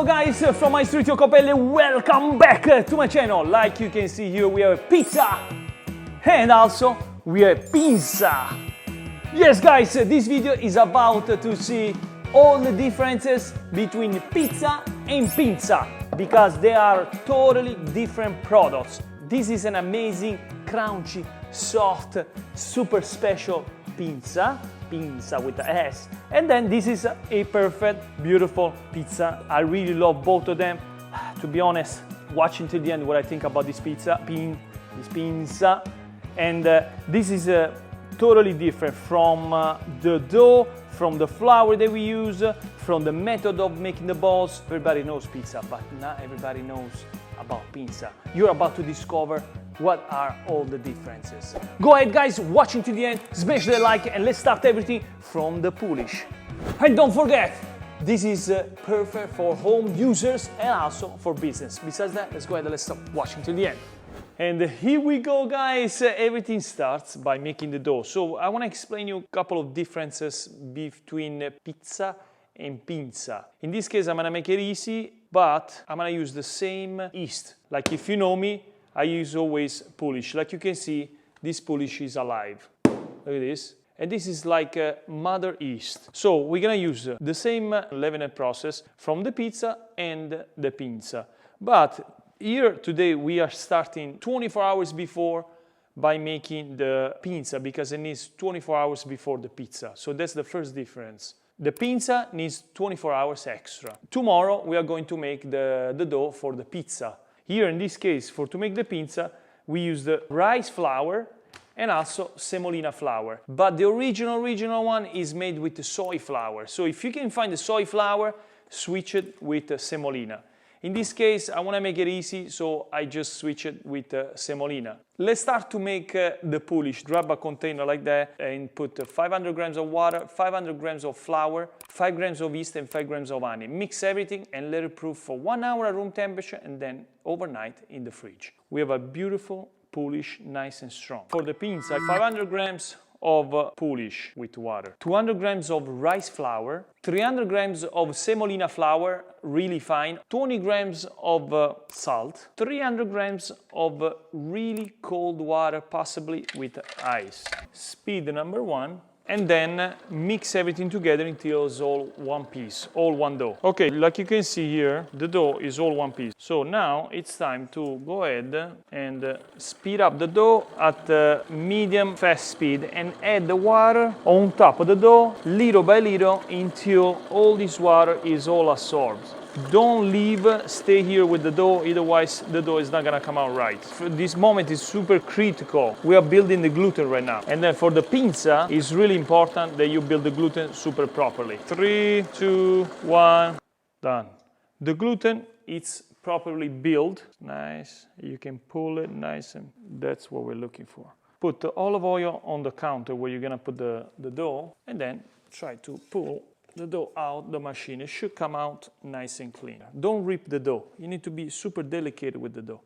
Hello guys, from my street Iacopelli, welcome back to my channel. Like you can see here, we have pizza and also we have Pinsa. Yes guys, this video is about to see all the differences between pizza and Pinsa because they are totally different products. This is an amazing, crunchy, soft, super special Pinsa with the S, and then this is a perfect, beautiful pizza. I really love both of them. To be honest, watching till the end what I think about this pizza, this Pinsa, and this is totally different from the dough, from the flour that we use, from the method of making the balls. Everybody knows pizza, but not everybody knows about Pinsa. You're about to discover what are all the differences. Go ahead guys, watching to the end, smash the like and let's start everything from the Polish. And don't forget, this is perfect for home users and also for business. Besides that, let's go ahead and let's start watching to the end. And here we go guys, everything starts by making the dough. So I want to explain you a couple of differences between pizza and Pinsa. In this case I'm going to make it easy, but I'm going to use the same yeast. Like if you know me, I use always Polish. Like you can see, this Polish is alive. Look at this. And this is like a mother yeast. So we're gonna use the same leavening process from the pizza and the Pinsa. But here today we are starting 24 hours before by making the Pinsa because it needs 24 hours before the pizza. So that's the first difference. The Pinsa needs 24 hours extra. Tomorrow we are going to make the dough for the pizza. Here in this case, to make the Pinsa, we use the rice flour and also semolina flour. But the original one is made with the soy flour. So if you can find the soy flour, switch it with semolina. In this case, I want to make it easy, so I just switch it with semolina. Let's start to make the Polish. Grab a container like that and put 500 grams of water, 500 grams of flour, 5 grams of yeast and 5 grams of honey. Mix everything and let it proof for 1 hour at room temperature and then overnight in the fridge. We have a beautiful Polish, nice and strong. For the Pinsa, 500 grams of Polish with water, 200 grams of rice flour, 300 grams of semolina flour, really fine, 20 grams of salt, 300 grams of really cold water, possibly with ice. Speed number 1. And then mix everything together until it's all one piece, all one dough. Okay, like you can see here, the dough is all one piece. So now it's time to go ahead and speed up the dough at medium fast speed and add the water on top of the dough, little by little, until all this water is all absorbed. Don't leave, stay here with the dough, otherwise the dough is not gonna come out right. This moment is super critical. We are building the gluten right now. And then for the Pinsa, it's really important that you build the gluten super properly. 3, 2, 1, done. The gluten, it's properly built. Nice, you can pull it nice, and that's what we're looking for. Put the olive oil on the counter where you're gonna put the dough, and then try to pull the dough out the machine. It should come out nice and clean. Don't rip the dough. You need to be super delicate with the dough.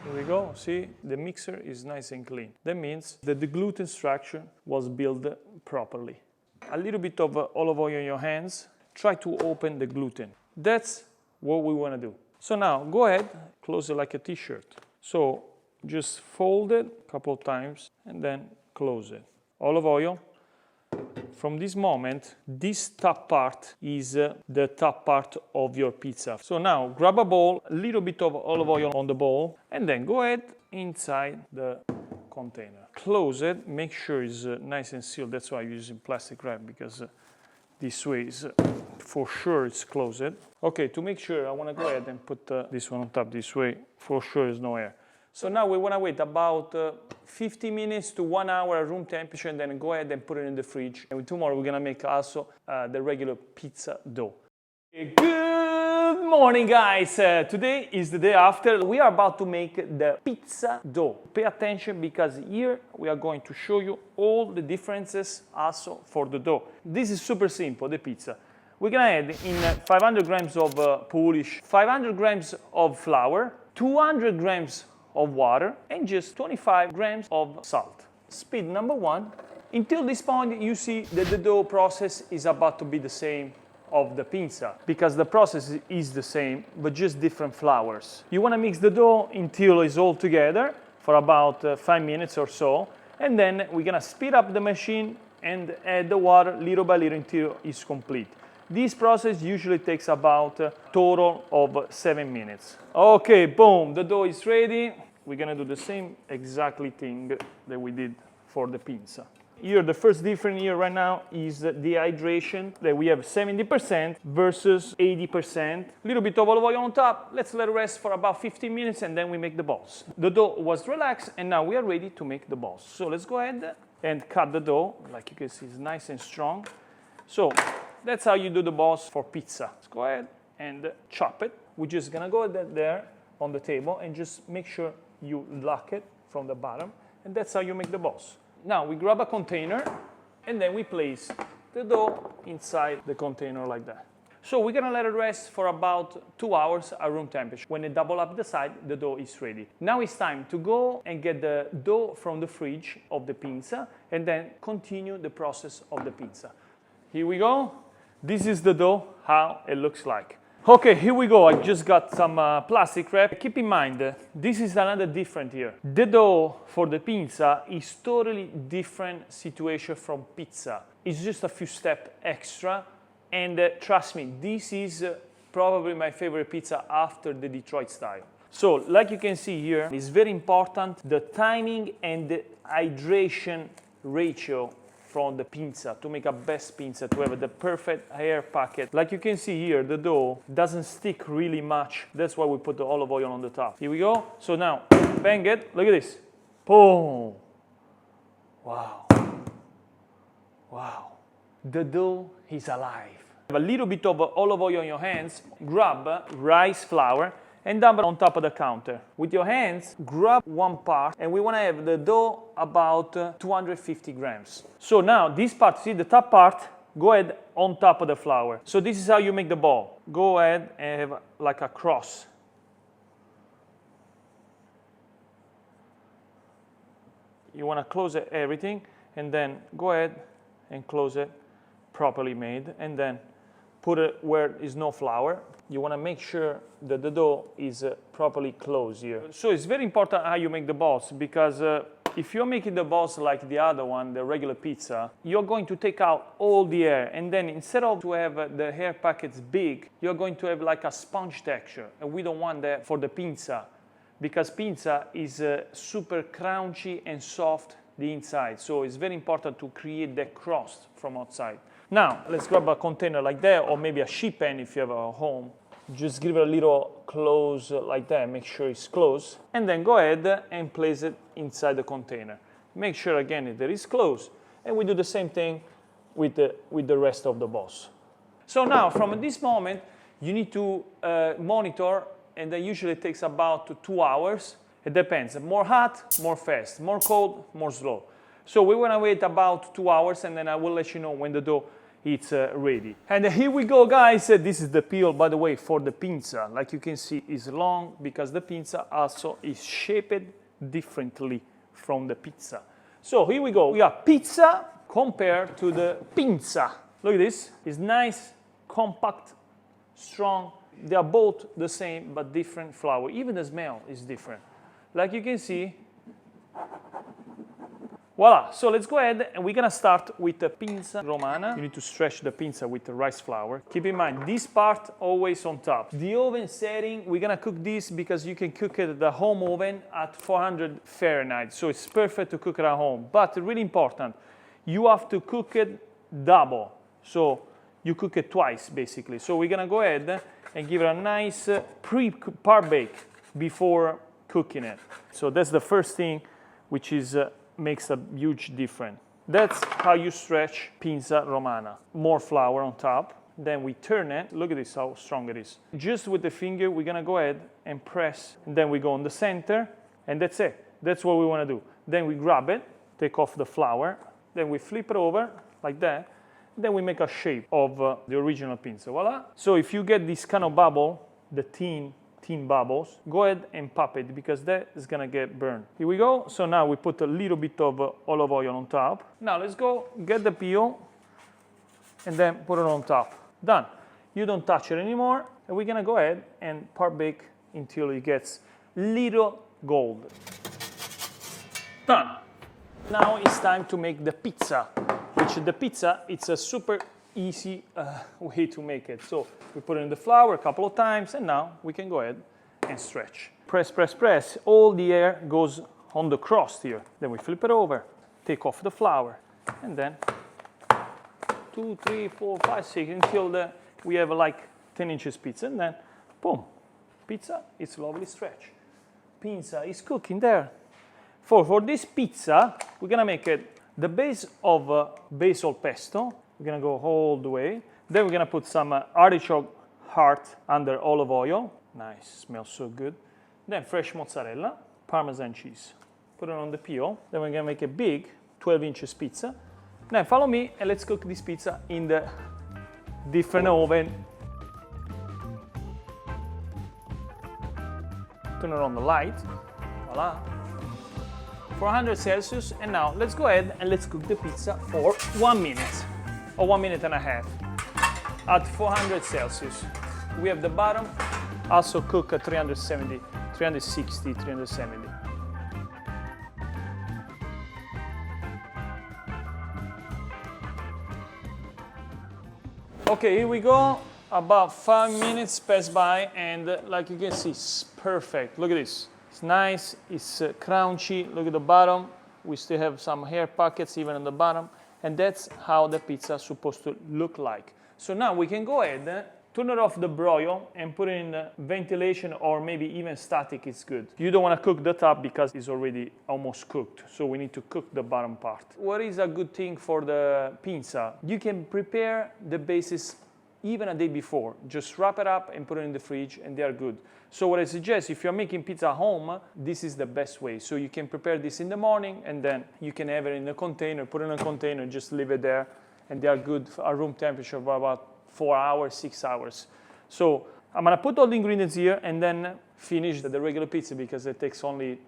Here we go. See, the mixer is nice and clean. That means that the gluten structure was built properly. A little bit of olive oil in your hands. Try to open the gluten. That's what we want to do. So now go ahead, close it like a t-shirt. So just fold it a couple of times and then close it. Olive oil. From this moment, this top part is the top part of your pizza. So now grab a bowl, a little bit of olive oil on the bowl, and then go ahead inside the container. Close it, make sure it's nice and sealed. That's why I'm using plastic wrap, because this way is for sure it's closed. Okay, to make sure, I want to go ahead and put this one on top this way. For sure there's no air. So now we want to wait about 50 minutes to 1 hour at room temperature and then go ahead and put it in the fridge. And tomorrow we're going to make also the regular pizza dough. Good morning guys! Today is the day after. We are about to make the pizza dough. Pay attention because here we are going to show you all the differences also for the dough. This is super simple, the pizza. We're going to add in 500 grams of Polish, 500 grams of flour, 200 grams of water and just 25 grams of salt. Speed number 1. Until this point you see that the dough process is about to be the same of the pinsa, because the process is the same, but just different flours. You want to mix the dough until it's all together for about 5 minutes or so, and then we're gonna speed up the machine and add the water little by little until it's complete. This process usually takes about a total of 7 minutes. Okay, boom, the dough is ready. We're gonna do the same exactly thing that we did for the pinsa. Here, the first difference here right now is the hydration, that we have 70% versus 80%. A little bit of olive oil on top. Let's let it rest for about 15 minutes and then we make the balls. The dough was relaxed and now we are ready to make the balls. So let's go ahead and cut the dough. Like you can see, it's nice and strong. So that's how you do the balls for pizza. Let's go ahead and chop it. We're just gonna go there on the table and just make sure you lock it from the bottom. And that's how you make the balls. Now we grab a container and then we place the dough inside the container like that. So we're gonna let it rest for about 2 hours at room temperature. When it double up the side, the dough is ready. Now it's time to go and get the dough from the fridge of the pinsa and then continue the process of the pinsa. Here we go. This is the dough, how it looks like. Okay, here we go. I just got some plastic wrap. Keep in mind, this is another different here. The dough for the pinsa is totally different situation from pizza. It's just a few steps extra, and trust me, this is probably my favorite pizza after the Detroit style. So, like you can see here, it's very important the timing and the hydration ratio from the pinsa to make a best pinsa, to have the perfect air packet. Like you can see here, the dough doesn't stick really much. That's why we put the olive oil on the top. Here we go. So now, bang it. Look at this. Boom. Wow. Wow. The dough is alive. Have a little bit of olive oil on your hands. Grab rice flour and dump it on top of the counter. With your hands, grab one part, and we want to have the dough about 250 grams. So now, this part, see the top part, go ahead on top of the flour. So this is how you make the ball. Go ahead and have like a cross. You want to close everything, and then go ahead and close it properly made, and then put it where there is no flour. You want to make sure that the dough is properly closed here. So it's very important how you make the balls, because if you're making the balls like the other one, the regular pizza, you're going to take out all the air, and then instead of to have the air packets big, you're going to have like a sponge texture, and we don't want that for the pinsa, because pinsa is super crunchy and soft the inside. So it's very important to create that crust from outside. Now, let's grab a container like that, or maybe a sheet pan if you have a home. Just give it a little close like that, make sure it's closed. And then go ahead and place it inside the container. Make sure again that it's closed. And we do the same thing with the rest of the balls. So now, from this moment, you need to monitor, and that usually takes about 2 hours. It depends, more hot, more fast, more cold, more slow. So we want to wait about 2 hours, and then I will let you know when the dough is ready. And here we go, guys. This is the peel, by the way, for the pinsa. Like you can see, it's long because the pinsa also is shaped differently from the pizza. So here we go. We have pizza compared to the pinsa. Look at this. It's nice, compact, strong. They are both the same, but different flour. Even the smell is different. Like you can see, voila, so let's go ahead and we're gonna start with the Pinsa Romana. You need to stretch the pinsa with the rice flour. Keep in mind, this part always on top. The oven setting, we're gonna cook this because you can cook it at the home oven at 400 Fahrenheit. So it's perfect to cook it at home. But really important, you have to cook it double. So you cook it twice, basically. So we're gonna go ahead and give it a nice pre-bake before cooking it. So that's the first thing, which is makes a huge difference. That's how you stretch Pinsa Romana. More flour on top, then we turn it. Look at this, how strong it is. Just with the finger, we're gonna go ahead and press, and then we go on the center, and that's it. That's what we wanna do. Then we grab it, take off the flour, then we flip it over like that, then we make a shape of the original pinsa, voila. So if you get this kind of bubble, the thin bubbles, go ahead and pop it because that is gonna get burned. Here we go. So now we put a little bit of olive oil on top. Now let's go get the peel and then put it on top. Done. You don't touch it anymore. And we're gonna go ahead and bake until it gets little gold. Done. Now it's time to make the pizza, which the pizza, it's a super easy way to make it. So we put it in the flour a couple of times, and now we can go ahead and stretch. Press, press, press. All the air goes on the crust here. Then we flip it over, take off the flour, and then 2, 3, 4, 5, 6 until we have like 10 inches pizza, and then boom, pizza, it's lovely stretch. Pinsa is cooking there. For this pizza, we're gonna make it the base of basil pesto. We're gonna go all the way. Then we're gonna put some artichoke heart under olive oil. Nice, smells so good. Then fresh mozzarella, Parmesan cheese. Put it on the peel. Then we're gonna make a big 12 inches pizza. Now follow me and let's cook this pizza in the different oven. Turn it on the light. Voila. 400 Celsius, and now let's go ahead and let's cook the pizza for 1 minute or 1 minute and a half at 400 Celsius. We have the bottom also cook at 370, 360, 370. Okay, here we go. About 5 minutes pass by, and like you can see, it's perfect. Look at this. It's nice, it's crunchy. Look at the bottom. We still have some hair pockets even on the bottom. And that's how the pizza is supposed to look like. So now we can go ahead, turn it off the broil and put it in ventilation, or maybe even static is good. You don't want to cook the top because it's already almost cooked. So we need to cook the bottom part. What is a good thing for the pinsa? You can prepare the bases even a day before. Just wrap it up and put it in the fridge and they are good. So what I suggest, if you're making pizza at home, this is the best way. So you can prepare this in the morning and then you can have it in a container, put it in a container, just leave it there, and they are good at room temperature for about 4 hours, 6 hours. So I'm gonna put all the ingredients here and then finish the regular pizza because it takes only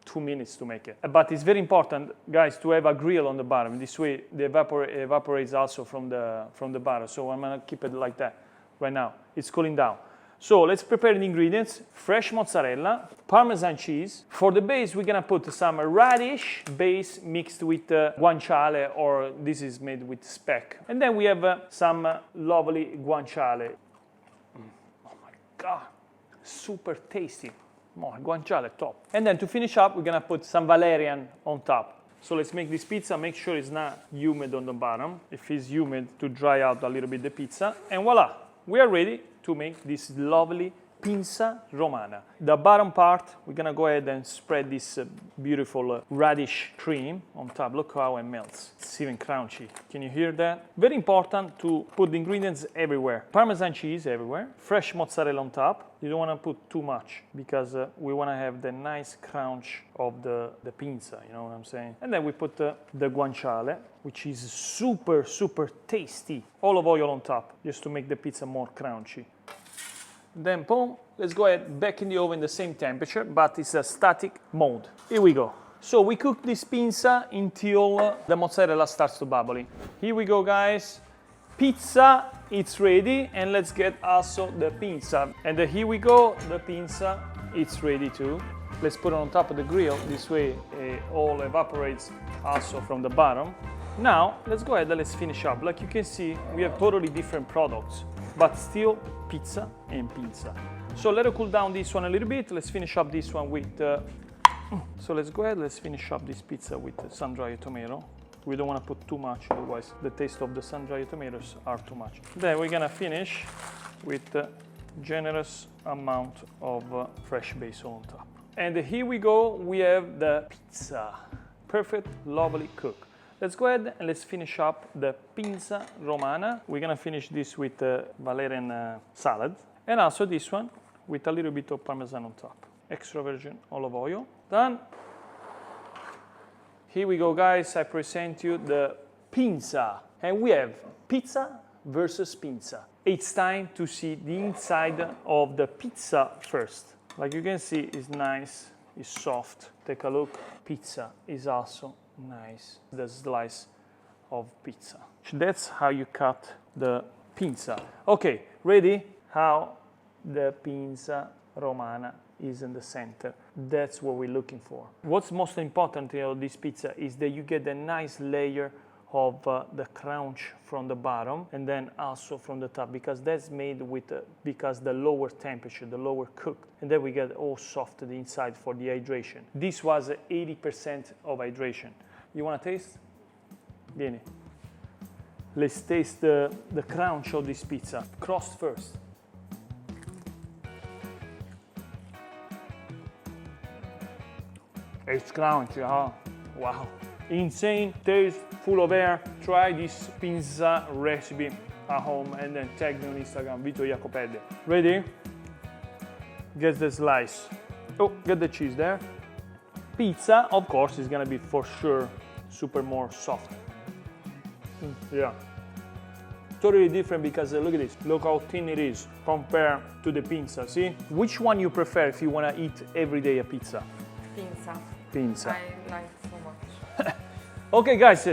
2 minutes to make it. But it's very important, guys, to have a grill on the bottom. This way the evaporates also from the bottom. So I'm gonna keep it like that right now. It's cooling down. So let's prepare the ingredients. Fresh mozzarella, Parmesan cheese. For the base, we're gonna put some radish base mixed with guanciale, or this is made with speck. And then we have some lovely guanciale. Oh my God, super tasty. More guanciale, top. And then to finish up, we're gonna put some valerian on top. So let's make this pizza, make sure it's not humid on the bottom. If it's humid, to dry out a little bit the pizza. And voila, we are ready to make this lovely Pinsa Romana. The bottom part, we're gonna go ahead and spread this beautiful radish cream on top. Look how it melts. It's even crunchy. Can you hear that? Very important to put the ingredients everywhere. Parmesan cheese everywhere. Fresh mozzarella on top. You don't wanna put too much because we wanna have the nice crunch of the pinza, you know what I'm saying? And then we put the guanciale, which is super, super tasty. Olive oil on top, just to make the pizza more crunchy. Then boom, let's go ahead, back in the oven the same temperature, but it's a static mode. Here we go. So we cook this pinza until the mozzarella starts to bubble. Here we go, guys. Pizza, it's ready, and let's get also the pinza. And here we go, the pinza, it's ready too. Let's put it on top of the grill. This way all evaporates also from the bottom. Now, let's go ahead and let's finish up. Like you can see, we have totally different products, but still pizza and pinza. So let it cool down this one a little bit. Let's finish up this one with, so let's go ahead, let's finish up this pizza with sun-dried tomato. We don't want to put too much, otherwise the taste of the sun-dried tomatoes are too much. Then we're gonna finish with a generous amount of fresh basil on top. And here we go, we have the pizza. Perfect, lovely cook. Let's go ahead and let's finish up the Pinsa Romana. We're gonna finish this with Valerian salad. And also this one with a little bit of Parmesan on top. Extra virgin olive oil. Done. Here we go, guys. I present you the Pinsa. And we have pizza versus pinza. It's time to see the inside of the pizza first. Like you can see, it's nice, it's soft. Take a look. Pizza is also nice, the slice of pizza. That's how you cut the pinza. Okay, Ready? How the Pinsa Romana is in the center. That's what we're looking for. What's most important of this pizza is that you get a nice layer of the crunch from the bottom and then also from the top, because that's made with because the lower temperature, the lower cooked, and then we get all soft to the inside for the hydration. This was 80% of hydration. You want to taste? Vieni. Let's taste the crunch of this pizza. Crust first. It's crunchy, huh? Wow. Insane taste, full of air. Try this pizza recipe at home and then tag me on Instagram, Vito Iacopelli. Ready? Get the slice. Oh, get the cheese there. Pizza, of course, is gonna be for sure super more soft. Yeah. Totally different because look at this. Look how thin it is compared to the Pinsa. See? Which one you prefer if you wanna eat every day a pizza? Pinsa. Pinsa. I like so much. Okay, guys,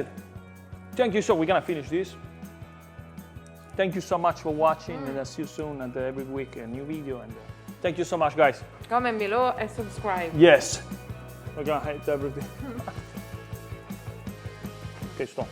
thank you. So we're gonna finish this. Thank you so much for watching, and I'll see you soon. And every week a new video. And thank you so much, guys. Comment below and subscribe. Yes, we're gonna hate everything. Okay, stop.